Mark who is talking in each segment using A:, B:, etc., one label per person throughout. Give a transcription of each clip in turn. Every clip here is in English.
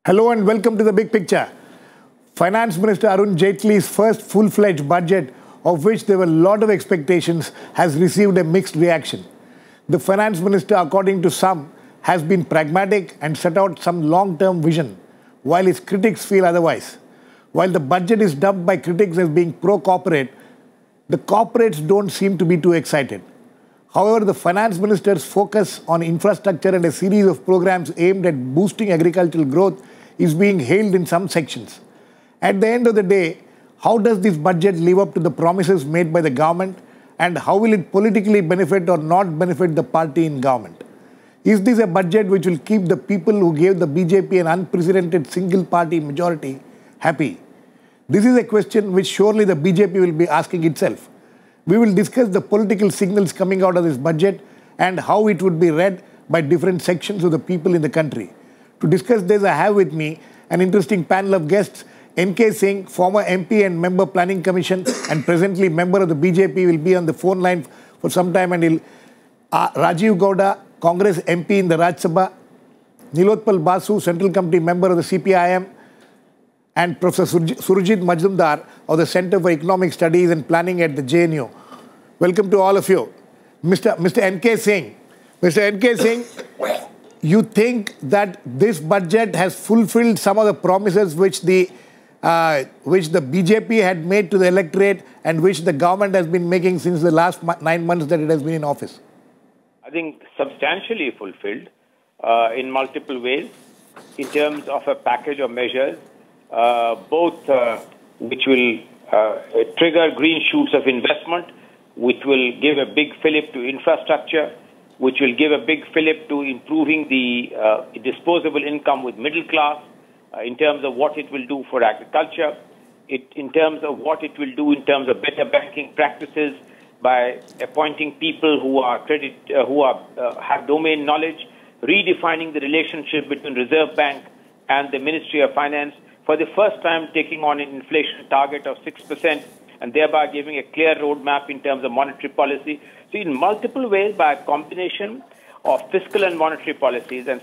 A: Hello and welcome to The Big Picture. Finance Minister Arun Jaitley's first full-fledged budget, of which there were a lot of expectations, has received a mixed reaction. The Finance Minister, according to some, has been pragmatic and set out some long-term vision, while his critics feel otherwise. While the budget is dubbed by critics as being pro-corporate, the corporates don't seem to be too excited. However, the Finance Minister's focus on infrastructure and a series of programs aimed at boosting agricultural growth is being hailed in some sections. At the end of the day, how does this budget live up to the promises made by the government, and how will it politically benefit or not benefit the party in government? Is this a budget which will keep the people who gave the BJP an unprecedented single-party majority happy? This is a question which surely the BJP will be asking itself. We will discuss the political signals coming out of this budget and how it would be read by different sections of the people in the country. To discuss this, I have with me an interesting panel of guests. N.K. Singh, former MP and member Planning Commission and presently member of the BJP, will be on the phone line for some time, and Rajiv Gowda, Congress MP in the Rajya Sabha, Nilotpal Basu, Central Committee member of the CPIM, and Professor Surjit Majumdar of the Center for Economic Studies and Planning at the JNU. Welcome to all of you. Mr. N.K. Singh. Mr. N.K. Singh, you think that this budget has fulfilled some of the promises which the BJP had made to the electorate and which the government has been making since the last 9 months that it has been in office?
B: I think substantially fulfilled in multiple ways in terms of a package of measures, both which will trigger green shoots of investment, which will give a big fillip to infrastructure, which will give a big fillip to improving the disposable income with middle class, in terms of what it will do for agriculture, in terms of what it will do in terms of better banking practices by appointing people who have domain knowledge, redefining the relationship between Reserve Bank and the Ministry of Finance, for the first time taking on an inflation target of 6% and thereby giving a clear roadmap in terms of monetary policy. So in multiple ways, by a combination of fiscal and monetary policies and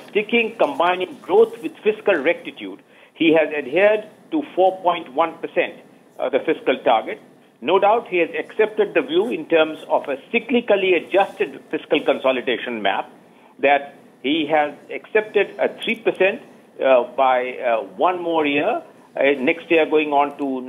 B: combining growth with fiscal rectitude, he has adhered to 4.1%, the fiscal target. No doubt he has accepted the view in terms of a cyclically adjusted fiscal consolidation map that he has accepted a 3% by one more year, next year going on to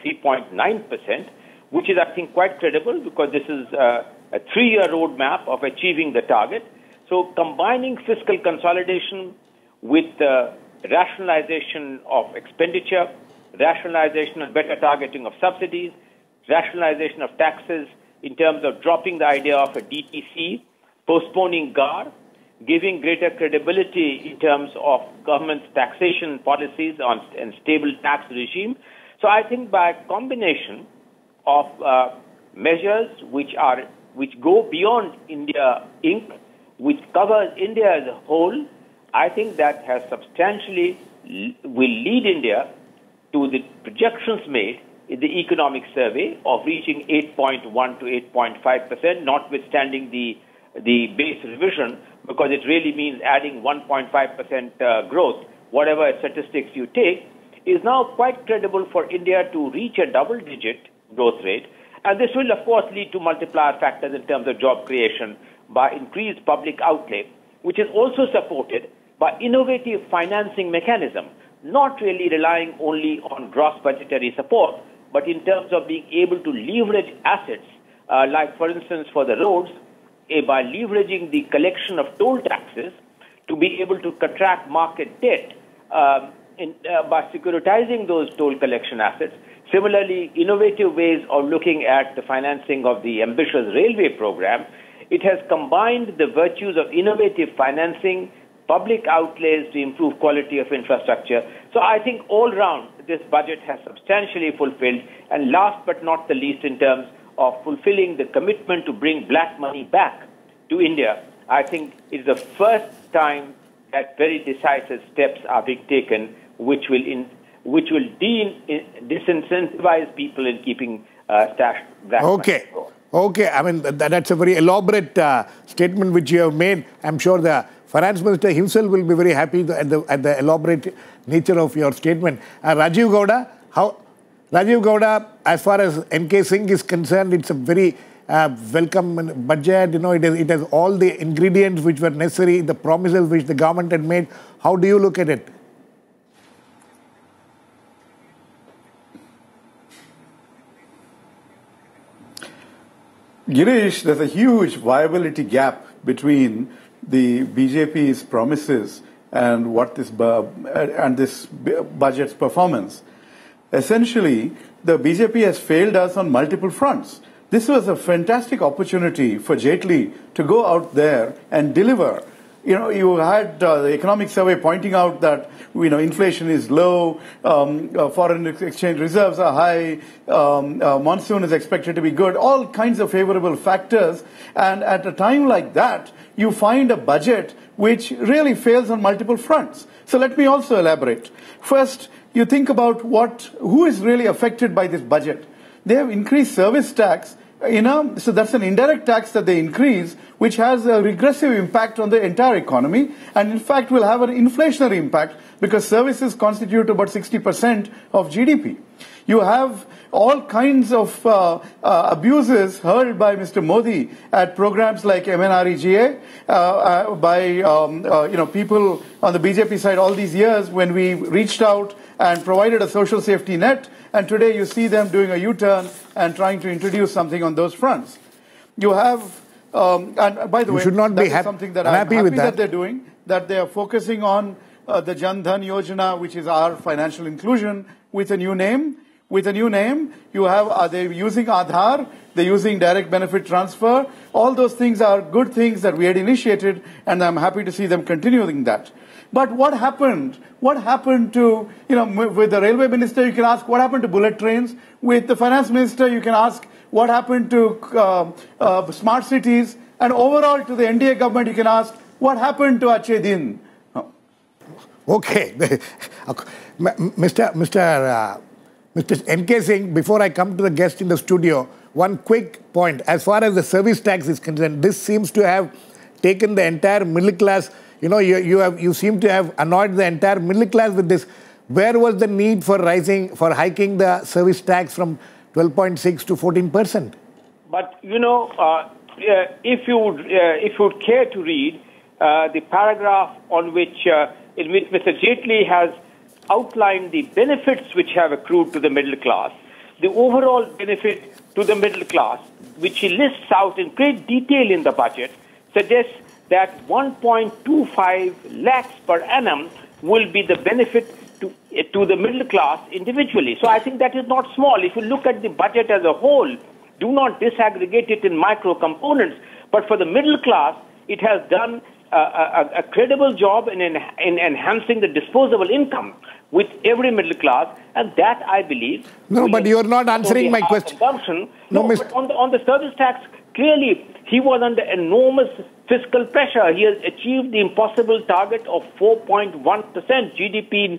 B: 3.9%, which is, I think, quite credible because this is a 3-year roadmap of achieving the target. So combining fiscal consolidation with rationalization of expenditure, rationalization and better targeting of subsidies, rationalization of taxes in terms of dropping the idea of a DTC, postponing GAR, giving greater credibility in terms of government's taxation policies and stable tax regime. So I think by a combination of measures which go beyond India Inc., which covers India as a whole, I think that has substantially will lead India to the projections made in the economic survey of reaching 8.1 to 8.5%, notwithstanding the base revision, because it really means adding 1.5% growth, whatever statistics you take, is now quite credible for India to reach a double-digit growth rate. And this will, of course, lead to multiplier factors in terms of job creation by increased public outlay, which is also supported by innovative financing mechanism, not really relying only on gross budgetary support, but in terms of being able to leverage assets, like, for instance, for the roads, by leveraging the collection of toll taxes to be able to contract market debt by securitizing those toll collection assets. Similarly, innovative ways of looking at the financing of the ambitious railway program. It has combined the virtues of innovative financing, public outlays to improve quality of infrastructure. So I think all round, this budget has substantially fulfilled. And last but not the least, in terms of fulfilling the commitment to bring black money back to India, I think it's the first time that very decisive steps are being taken, which will disincentivize people in keeping stashed black money.
A: Okay, I mean, that's a very elaborate statement which you have made. I'm sure the Finance Minister himself will be very happy at the elaborate nature of your statement. Rajiv Gowda, Rajiv Gowda, as far as N.K. Singh is concerned, it's a very welcome budget. You know, it has all the ingredients which were necessary, the promises which the government had made. How do you look at it?
C: Girish, there's a huge viability gap between the BJP's promises and what this budget's performance. Essentially, the BJP has failed us on multiple fronts. This was a fantastic opportunity for Jaitley to go out there and deliver. You know, you had the economic survey pointing out that, you know, inflation is low, foreign exchange reserves are high, monsoon is expected to be good, all kinds of favorable factors. And at a time like that, you find a budget which really fails on multiple fronts. So let me also elaborate. First, you think about who is really affected by this budget. They have increased service tax, so that's an indirect tax that they increase, which has a regressive impact on the entire economy, and in fact will have an inflationary impact because services constitute about 60% of GDP. You have all kinds of abuses heard by Mr. Modi at programs like MNREGA by people on the BJP side all these years when we reached out and provided a social safety net, and today you see them doing a U-turn and trying to introduce something on those fronts. You have, and by the way,
A: should not
C: that
A: be
C: is something that I'm happy
A: with
C: that they're doing, that they are focusing on the Jan Dhan Yojana, which is our financial inclusion, with a new name. With a new name, you have, they're using Aadhaar, they're using direct benefit transfer. All those things are good things that we had initiated, and I'm happy to see them continuing that. But what happened? What happened to, with the railway minister, you can ask what happened to bullet trains. With the finance minister, you can ask what happened to smart cities. And overall, to the NDA government, you can ask what happened to Achhe Din.
A: Okay. Mr. N.K. Singh, before I come to the guest in the studio, one quick point. As far as the service tax is concerned, this seems to have taken the entire middle class. You seem to have annoyed the entire middle class with this. Where was the need for hiking the service tax from 12.6 to 14%?
B: But if you would care to read the paragraph in which Mr. Jaitley has outlined the benefits which have accrued to the middle class, the overall benefit to the middle class, which he lists out in great detail in the budget, suggests that 1.25 lakhs per annum will be the benefit to the middle class individually. So I think that is not small. If you look at the budget as a whole, do not disaggregate it in micro components. But for the middle class, it has done a credible job in enhancing the disposable income with every middle class, and that, I believe...
A: No, but you're not answering my question.
B: But on the service tax, clearly, he was under enormous fiscal pressure. He has achieved the impossible target of 4.1% GDP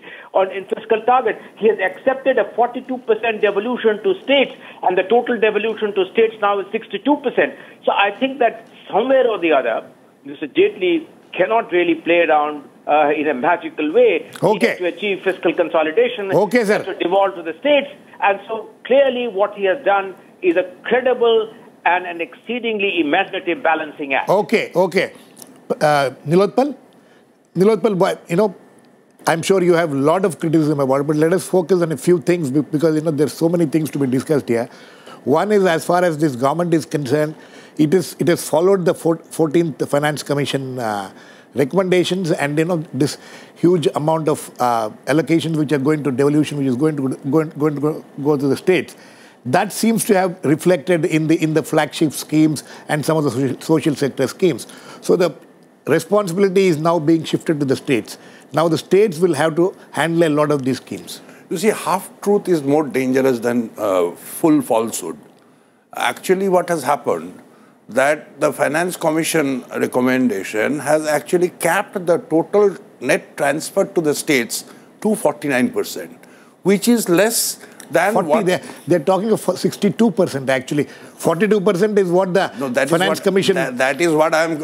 B: in fiscal target. He has accepted a 42% devolution to states, and the total devolution to states now is 62%. So I think that somewhere or the other, Mr. Jaitley cannot really play around in a magical way.
A: Okay.
B: He has to achieve fiscal consolidation.
A: Okay, sir.
B: He has to devolve to the states. And so clearly what he has done is a credible and an exceedingly imaginative balancing act.
A: Okay. Nilotpal, I'm sure you have a lot of criticism about it, but let us focus on a few things because, there's so many things to be discussed here. One is, as far as this government is concerned, it has followed the 14th Finance Commission recommendations, and this huge amount of allocations which are going to devolution, which is going to go to the states. That seems to have reflected in the flagship schemes and some of the social sector schemes. So the responsibility is now being shifted to the states. Now the states will have to handle a lot of these schemes.
D: You see, half-truth is more dangerous than full falsehood. Actually, what has happened, that the Finance Commission recommendation has actually capped the total net transfer to the states to 49%, which is less than
A: 40,
D: what...
A: They're talking of 62% actually. 42% is what the Finance Commission...
D: That is what I'm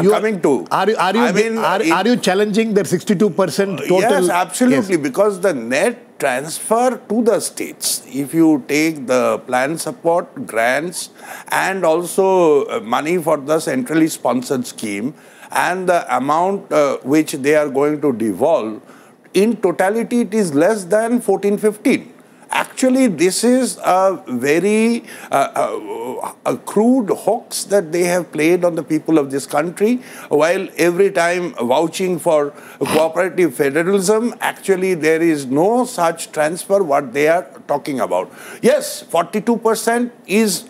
D: coming to.
A: Are you challenging that 62% total?
D: Yes, absolutely,
A: Yes.
D: because the net transfer to the states, if you take the plan support, grants, and also money for the centrally sponsored scheme, and the amount which they are going to devolve, in totality it is less than 14-15. Actually, this is a very a crude hoax that they have played on the people of this country, while every time vouching for cooperative federalism, actually there is no such transfer what they are talking about. Yes, 42% is...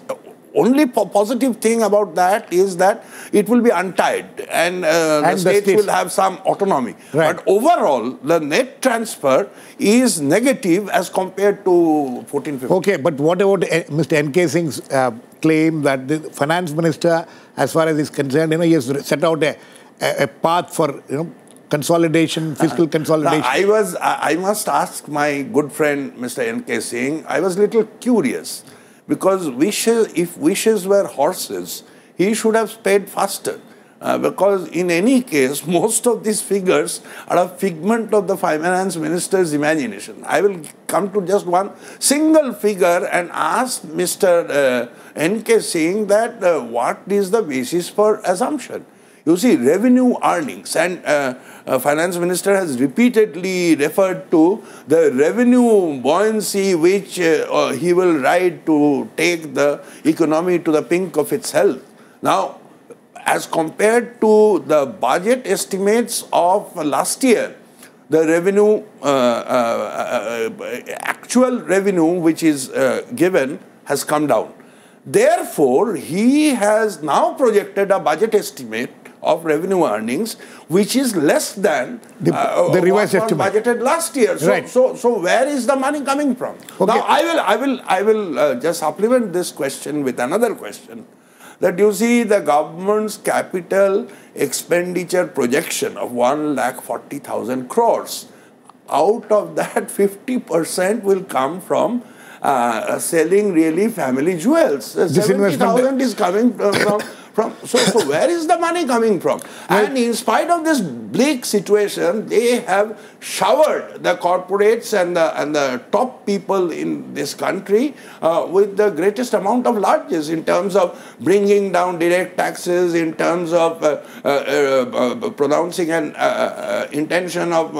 D: Only positive thing about that is that it will be untied and the states will have some autonomy.
A: Right.
D: But overall, the net transfer is negative as compared to 14-15.
A: Okay, but what about Mr. N.K. Singh's claim that the finance minister, as far as is concerned, he has set out a path for, consolidation, fiscal consolidation.
D: I must ask my good friend, Mr. N.K. Singh, I was a little curious. Because if wishes were horses, he should have sped faster. Because in any case, most of these figures are a figment of the finance minister's imagination. I will come to just one single figure and ask Mr. N.K. Singh that what is the basis for assumption. You see, revenue earnings, and finance minister has repeatedly referred to the revenue buoyancy which he will ride to take the economy to the pink of its health. Now, as compared to the budget estimates of last year, the revenue, actual revenue which is given has come down. Therefore, he has now projected a budget estimate of revenue earnings, which is less than
A: the revised
D: what was
A: estimate
D: budgeted last year. So,
A: right.
D: so where is the money coming from?
A: Okay.
D: Now, I will just supplement this question with another question. That you see the government's capital expenditure projection of 1,40,000 crores. Out of that, 50% will come from selling really family jewels. 70,000 is coming from. So where is the money coming from? Right. And in spite of this bleak situation, they have showered the corporates and the top people in this country with the greatest amount of largesse in terms of bringing down direct taxes, in terms of pronouncing an intention of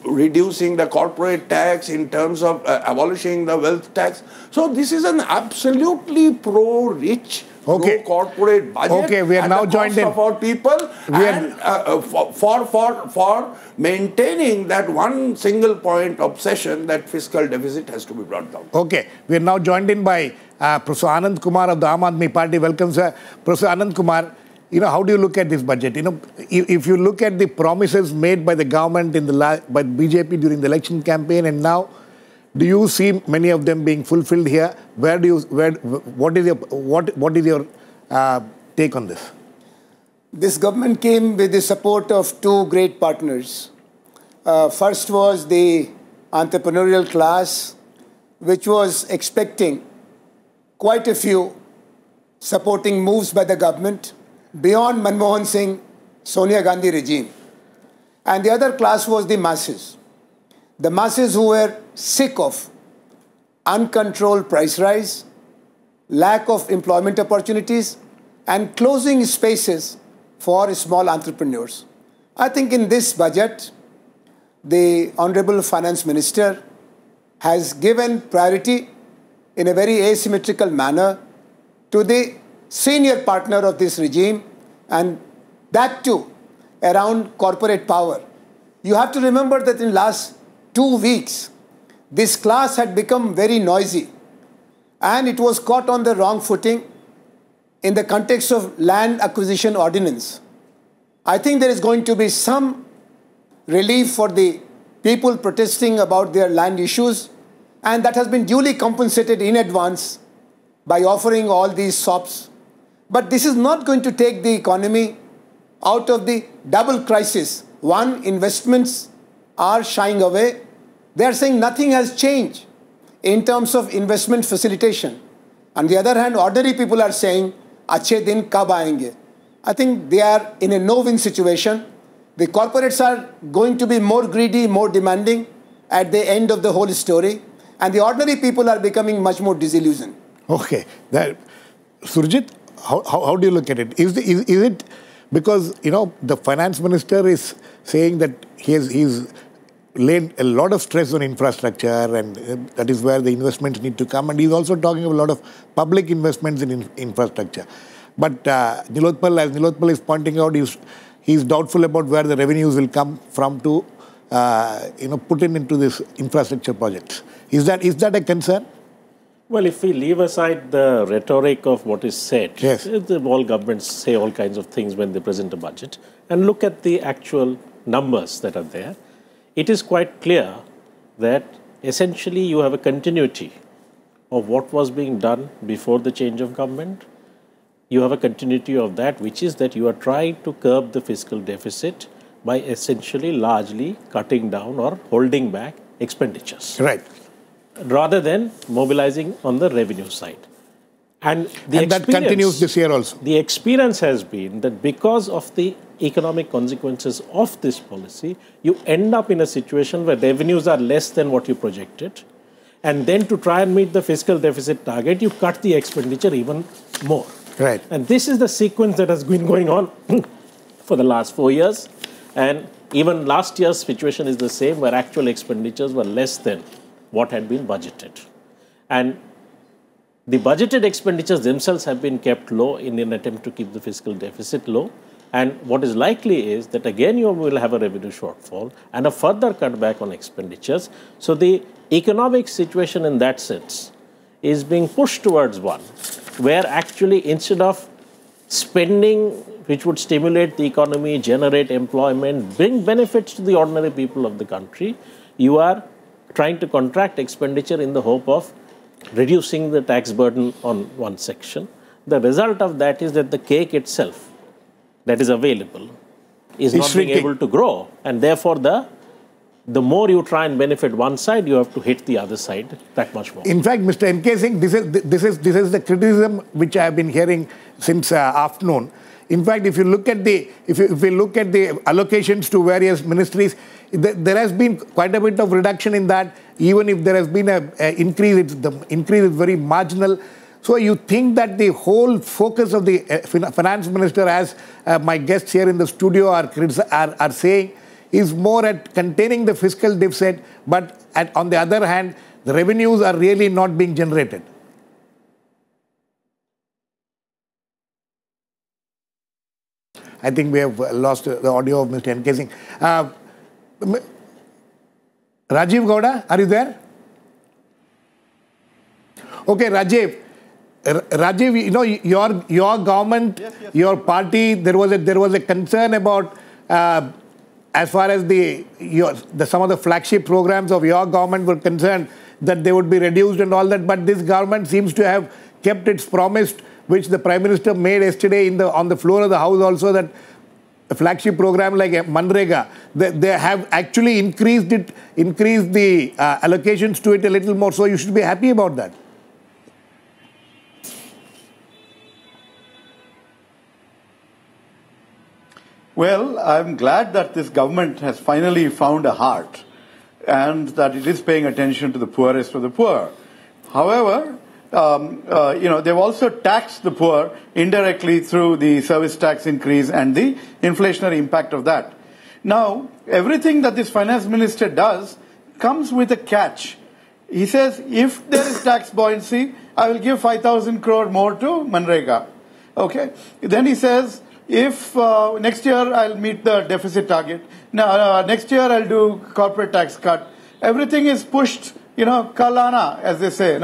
D: reducing the corporate tax, in terms of abolishing the wealth tax. So this is an absolutely pro-rich, pro-corporate budget.
A: Okay, we are now joined in
D: of our people, and for maintaining that one single point obsession that fiscal deficit has to be brought down.
A: Okay, we are now joined in by Professor Anand Kumar of the Aam Aadmi Party. Welcome, sir. Professor Anand Kumar, how do you look at this budget? If you look at the promises made by the government by BJP during the election campaign, and now, do you see many of them being fulfilled here? What is your take on this?
E: This government came with the support of two great partners. First was the entrepreneurial class, which was expecting quite a few supporting moves by the government beyond Manmohan Singh, Sonia Gandhi regime. And the other class was the masses. The masses who were sick of uncontrolled price rise, lack of employment opportunities, and closing spaces for small entrepreneurs. I think in this budget, the Honorable Finance Minister has given priority in a very asymmetrical manner to the senior partner of this regime, and that too around corporate power. You have to remember that in last 2 weeks, this class had become very noisy, and it was caught on the wrong footing in the context of land acquisition ordinance. I think there is going to be some relief for the people protesting about their land issues, and that has been duly compensated in advance by offering all these SOPs. But this is not going to take the economy out of the double crisis. One, investments are shying away They are saying nothing has changed in terms of investment facilitation. On the other hand, ordinary people are saying, "Achhe din kab aayenge?" I think they are in a no-win situation. The corporates are going to be more greedy, more demanding at the end of the whole story. And the ordinary people are becoming much more disillusioned.
A: Okay. Surjit, how do you look at it? Is it because, the finance minister is saying that he's laid a lot of stress on infrastructure, and that is where the investments need to come. And he's also talking of a lot of public investments in infrastructure. But Nilotpal, as Nilotpal is pointing out, he's doubtful about where the revenues will come from to put into this infrastructure projects. Is that a concern?
F: Well, if we leave aside the rhetoric of what is said,
A: yes,
F: all governments say all kinds of things when they present a budget, and look at the actual numbers that are there, it is quite clear that essentially you have a continuity of what was being done before the change of government. You have a continuity of that, which is that you are trying to curb the fiscal deficit by essentially largely cutting down or holding back expenditures.
A: Right.
F: Rather than mobilizing on the revenue side. And
A: that continues this year also.
F: The experience has been that because of the economic consequences of this policy, you end up in a situation where revenues are less than what you projected. And then to try and meet the fiscal deficit target, you cut the expenditure even more.
A: Right.
F: And this is the sequence that has been going on for the last 4 years. And even last year's situation is the same, where actual expenditures were less than what had been budgeted. And the budgeted expenditures themselves have been kept low in an attempt to keep the fiscal deficit low. And what is likely is that again you will have a revenue shortfall and a further cutback on expenditures. So the economic situation in that sense is being pushed towards one where actually instead of spending which would stimulate the economy, generate employment, bring benefits to the ordinary people of the country, you are trying to contract expenditure in the hope of reducing the tax burden on one section. The result of that is that the cake itself that is available is not being able to grow, and therefore the more you try and benefit one side, you have to hit the other side that much more.
A: In fact, Mr. N.K. Singh, this is the criticism which I have been hearing since afternoon. In fact, if you look at the allocations to various ministries, there has been quite a bit of reduction in that. Even if there has been an increase, the increase is very marginal. So you think that the whole focus of the finance minister, as my guests here in the studio are saying, is more at containing the fiscal deficit, but on the other hand, the revenues are really not being generated. I think we have lost the audio of Mr. N.K. Singh. Rajiv Gowda, are you there? Okay, Rajiv. Rajiv, your government, yes. Your party, there was a concern about as far as some of the flagship programs of your government were concerned, that they would be reduced and all that. But this government seems to have kept its promise, which the Prime Minister made yesterday on the floor of the House also, that a flagship program like Manrega, they have actually increased the allocations to it a little more. So you should be happy about that.
C: Well, I'm glad that this government has finally found a heart and that it is paying attention to the poorest of the poor. However, they've also taxed the poor indirectly through the service tax increase and the inflationary impact of that. Now, everything that this finance minister does comes with a catch. He says, if there is tax buoyancy, I will give 5,000 crore more to Manrega. Okay. Then he says, if next year I'll meet the deficit target, now next year I'll do corporate tax cut. Everything is pushed, kalana, as they say,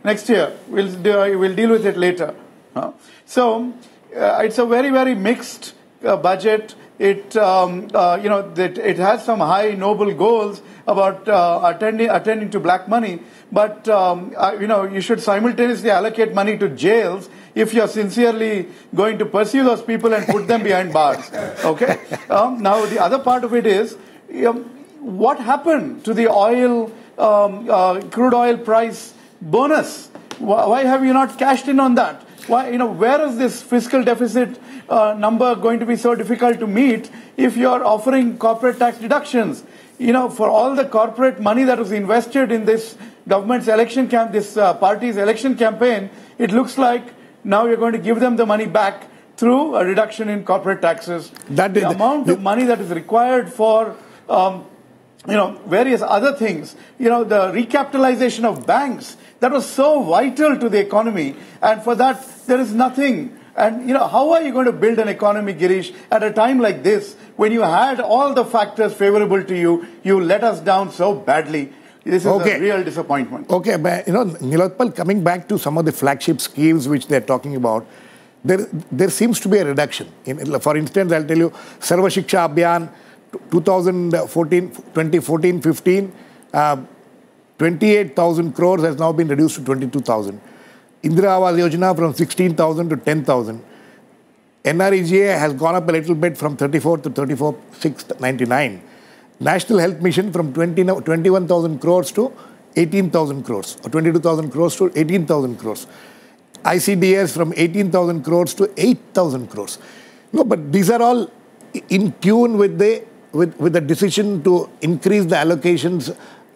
C: next year we'll deal with it later. So it's a very, very mixed budget. It it has some high noble goals about attending to black money, but you should simultaneously allocate money to jails if you're sincerely going to pursue those people and put them behind bars. Okay. Now the other part of it is, what happened to the oil, crude oil price bonus? Why have you not cashed in on that? Why, where is this fiscal deficit number going to be so difficult to meet if you're offering corporate tax deductions? For all the corporate money that was invested in this government's election this party's election campaign, it looks like now you're going to give them the money back through a reduction in corporate taxes. The amount of money that is required for various other things, the recapitalization of banks, that was so vital to the economy, and for that there is nothing. And how are you going to build an economy, Girish, at a time like this when you had all the factors favorable to you? You let us down so badly. This is a real disappointment.
A: Okay, but Nilotpal, coming back to some of the flagship schemes which they're talking about, there seems to be a reduction. For instance, I'll tell you, Sarva Shiksha Abhiyan 2014-15, 28,000 crores has now been reduced to 22,000. Indira Awas Yojana from 16,000 to 10,000. NREGA has gone up a little bit from 34 to 34,699. National Health Mission from 21,000 crores to 18,000 crores, or 22,000 crores to 18,000 crores. ICDS from 18,000 crores to 8,000 crores. No, but these are all in tune with the decision to increase the allocations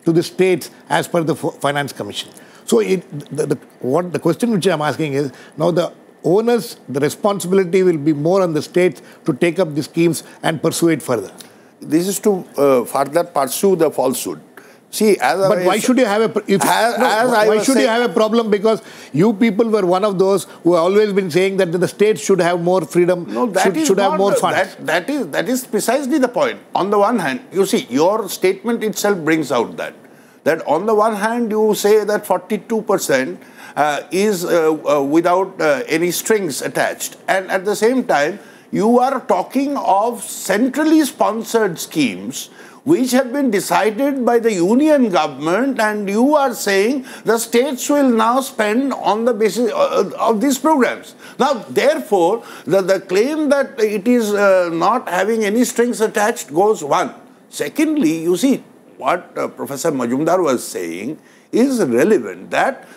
A: to the states as per the Finance Commission. So the question which I'm asking is, now the owners, the responsibility will be more on the states to take up the schemes and pursue it further.
D: This is to further pursue the falsehood. See,
A: why should you have a problem? Because you people were one of those who have always been saying that the states should have more freedom, should have more funds.
D: That is precisely the point. On the one hand, you see, your statement itself brings out that on the one hand you say that 42% is without any strings attached, and at the same time you are talking of centrally sponsored schemes which have been decided by the union government, and you are saying the states will now spend on the basis of these programs. Now, therefore, the claim that it is not having any strings attached goes one. Secondly, you see, what Professor Majumdar was saying is relevant, that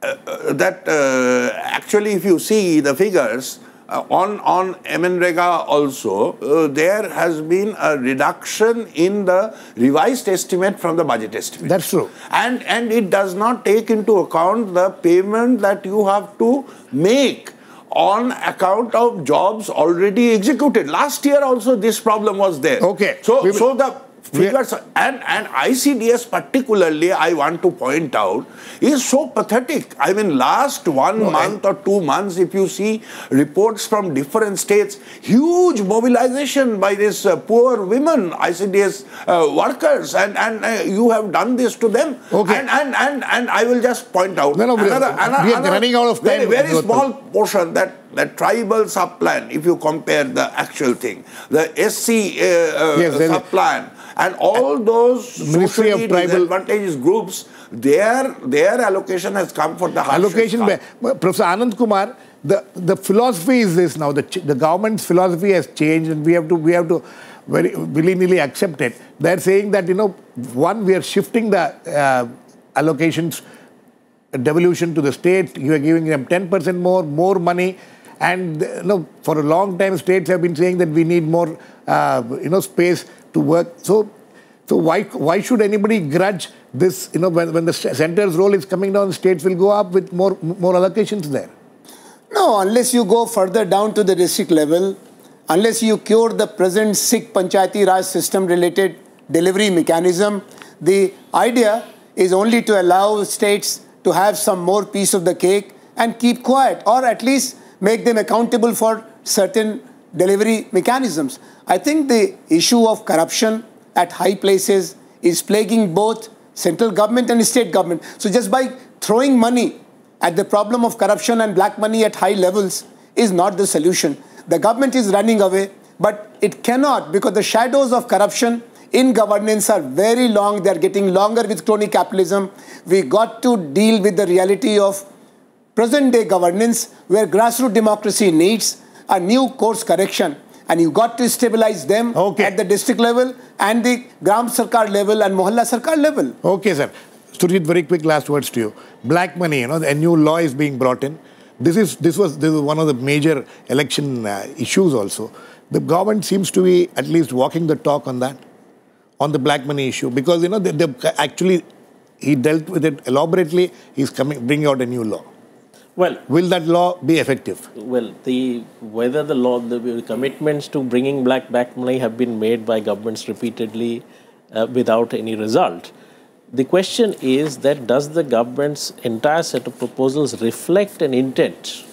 D: actually if you see the figures, on MNREGA also, there has been a reduction in the revised estimate from the budget estimate.
A: That's true.
D: And it does not take into account the payment that you have to make on account of jobs already executed. Last year also this problem was there.
A: Okay.
D: So the figures, and ICDS particularly, I want to point out, is so pathetic. I mean, last month or 2 months, if you see reports from different states, huge mobilization by these poor women, ICDS workers, and you have done this to them.
A: Okay.
D: And I will just point out
A: we are running out of time.
D: Very small portion, that tribal sub-plan, if you compare the actual thing, the SC sub-plan, and all those socially disadvantaged groups, their allocation has come for the
A: allocation. Professor Anand Kumar, the philosophy is this now. The government's philosophy has changed, and we have to very willy-nilly accept it. They're saying that, one, we are shifting the allocations, devolution to the state. You are giving them 10% more money. And for a long time, states have been saying that we need more, space to work. So why should anybody grudge this? When the center's role is coming down, states will go up with more allocations there.
E: No, unless you go further down to the district level, unless you cure the present sick Panchayati Raj system-related delivery mechanism, the idea is only to allow states to have some more piece of the cake and keep quiet, or at least make them accountable for certain delivery mechanisms. I think the issue of corruption at high places is plaguing both central government and state government. So just by throwing money at the problem of corruption and black money at high levels is not the solution. The government is running away, but it cannot, because the shadows of corruption in governance are very long. They are getting longer with crony capitalism. We got to deal with the reality of present-day governance, where grassroots democracy needs a new course correction. And you got to stabilize them at the district level and the Gram Sarkar level and Mohalla Sarkar level.
A: Okay, sir. Surjit, very quick last words to you. Black money, a new law is being brought in. This was one of the major election issues also. The government seems to be at least walking the talk on that, on the black money issue, because actually he dealt with it elaborately. He's bringing out a new law.
F: Well,
A: will that law be effective?
F: Well, whether the commitments to bringing back money have been made by governments repeatedly without any result. The question is that does the government's entire set of proposals reflect an intent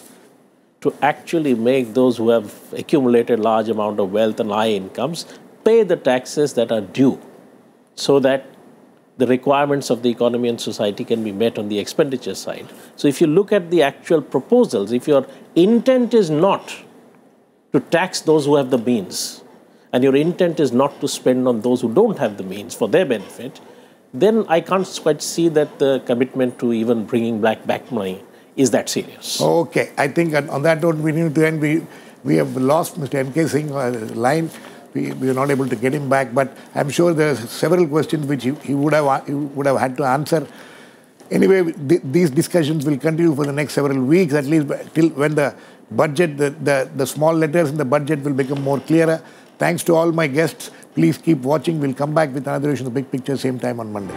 F: to actually make those who have accumulated large amount of wealth and high incomes pay the taxes that are due, so that the requirements of the economy and society can be met on the expenditure side. So if you look at the actual proposals, if your intent is not to tax those who have the means, and your intent is not to spend on those who don't have the means for their benefit, then I can't quite see that the commitment to even bringing back money is that serious.
A: Okay. I think on that note, we need to end. We have lost Mr. N.K. Singh line. We are not able to get him back, but I'm sure there are several questions which he would have had to answer. Anyway, these discussions will continue for the next several weeks, at least till when the budget, the small letters in the budget will become more clearer. Thanks to all my guests. Please keep watching. We'll come back with another edition of The Big Picture, same time on Monday.